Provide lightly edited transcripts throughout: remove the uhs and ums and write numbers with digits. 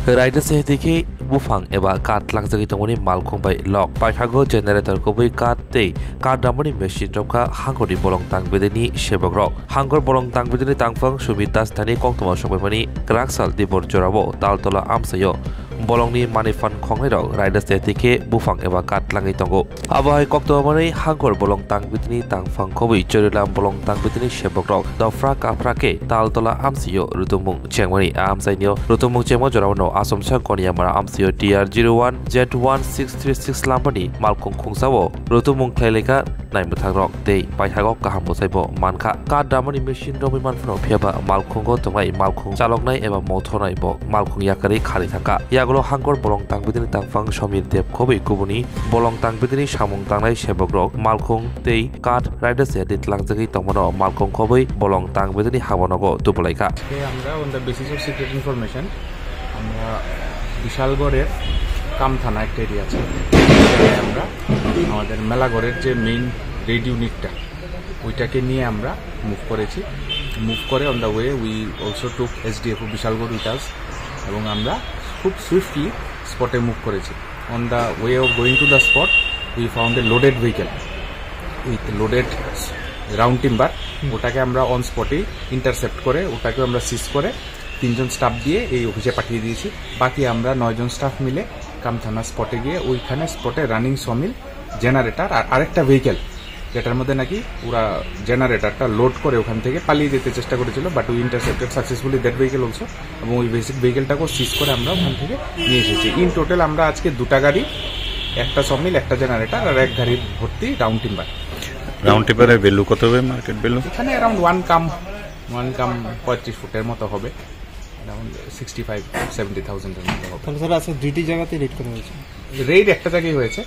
Rider sehdiki bufang eba kat lang jagi tongoni malkhung bai lok paithago generator ko bai kat tei kat damoni machine rokha hangori bolong tangbedeni sebagrok hangor bolong tangbedeni tangfang sumitas thani kongtoma sokbemani kraksal dibor jorabo taltola amsayo bolongni manifan khongnai rok rider sehdiki bufang eba kat langai tongo abahai kongtomani hangor bolong tangbedeni tangfang khobui chorilam bolong tangbedeni sebagrok dofra kaprake taltola amsayo rutumung chengmani amsainyo rutumung chemo jorabo asomsa konia mara amsio DR01 Z1636 lambani malkhung khungsawo rutumung thlaileka naimuthangrok tei paithagok kaham bosaibo mankha ka damani machine robi manfano phiaba malkhungo tongai malkhung chaloknai eba mothonai bo malkhung yakari khali thaka yagulo hangor bolong tangbedini tangfang somir deb khobui kubuni bolong tangbedini samung tangnai sebagrok malkhung tei kat rider se ditlangjagi tongmano malkhung khobui bolong tangbedini habonogo tupulaika আমরা on the basis of secret information আমরা বিশালগড়ের কামথানা একটা area আছে আমরা আমাদের মেলাগড়ের যে main red ইউনিটটা ওইটাকে নিয়ে আমরা মুভ করেছি মুভ করে on the way we also took SDF Bishalgarh with us এবং আমরা খুব সুইফটলি স্পটে মুভ করেছি on the way of going to the spot we found a loaded vehicle with loaded round timber ওটাকে আমরা অন স্পটেই ইন্টারসেপ্ট করে ওটাকে আমরা সিজ করে 3 জন স্টাফ দিয়ে এই অফিসে পাঠিয়ে দিয়েছি বাকি আমরা 9 জন স্টাফ মিলে কামথানা স্পটে গিয়ে ওইখানে স্পটে রানিং সমিল জেনারেটর আর আরেকটা ভেহিকেল যেটার মধ্যে নাকি ওরা জেনারেটরটা লোড করে ওখান থেকে পালিয়ে যেতে চেষ্টা করেছিল but we intercepted successfully that vehicle also এবং ওই ভেহিকেলটাকেও সিজ করে আমরা ওখান থেকে নিয়ে এসেছি ইন টোটাল আমরা আজকে 2টা গাড়ি একটা সমিল একটা জেনারেটর আর এক গাড়ি ভর্তি রাউন্ড টিম্বার রাউন্ড টিম্বারের ভ্যালু কত হবে মার্কেট ভ্যালু এখানে अराउंड 1 কাম 35 ফুটের মতো হবে अराउंड 65-70,000 এর মতো হবে তাহলে স্যার আজকে দুইটি জায়গাতে রেড করা হয়েছে রেড একটা জায়গায় হয়েছে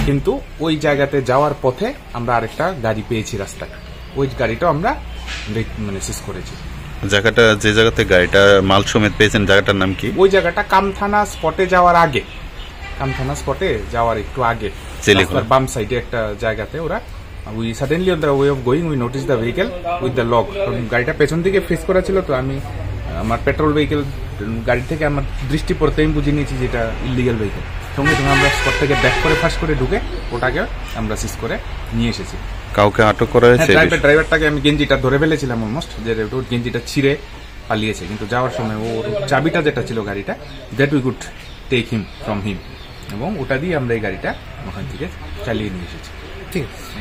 কিন্তু ওই জায়গাতে যাওয়ার পথে আমরা আরেকটা গাড়ি পেয়েছি রাস্তায় ওই গাড়িটাও আমরা মানে সিজ করেছি জায়গাটা যে জায়গাতে গাড়িটা মাল সমেত পেয়েছেন জায়গাটার নাম কি ওই জায়গাটা কামথানা স্পটে যাওয়ার আগে কামথানা স্পটে যাওয়ার একটু আগে বাম সাইডে একটা জায়গাতে ওরা we suddenly on the way of going we notice the vehicle with the lock গাড়িটা পেছন দিকে ফেস করা ছিল তো আমি আমার পেট্রোল ভেহিকেল গাড়ি থেকে আমার দৃষ্টি পড়তে আমি বুঝে নিয়েছি যে এটা ইলিগাল ভেহিকেল সঙ্গে সঙ্গে আমরা স্পট থেকে ব্যাক করে ফার্স্ট করে ঢুকে ওটাকে আমরা সিজ করে নিয়ে এসেছি কাউকে আটক করা হয়েছে ড্রাইভারটাকে আমি গেঞ্জিটা ধরে ফেলেছিলাম অলমোস্ট যে ওর গেঞ্জিটা ছিঁড়ে পালিয়েছে কিন্তু যাওয়ার সময় ওর চাবিটা যেটা ছিল গাড়িটা that we could take him from him এবং ওটা দিয়ে আমরা এই গাড়িটা ওখান থেকে চালিয়ে নিয়ে এসেছি ঠিক আছে।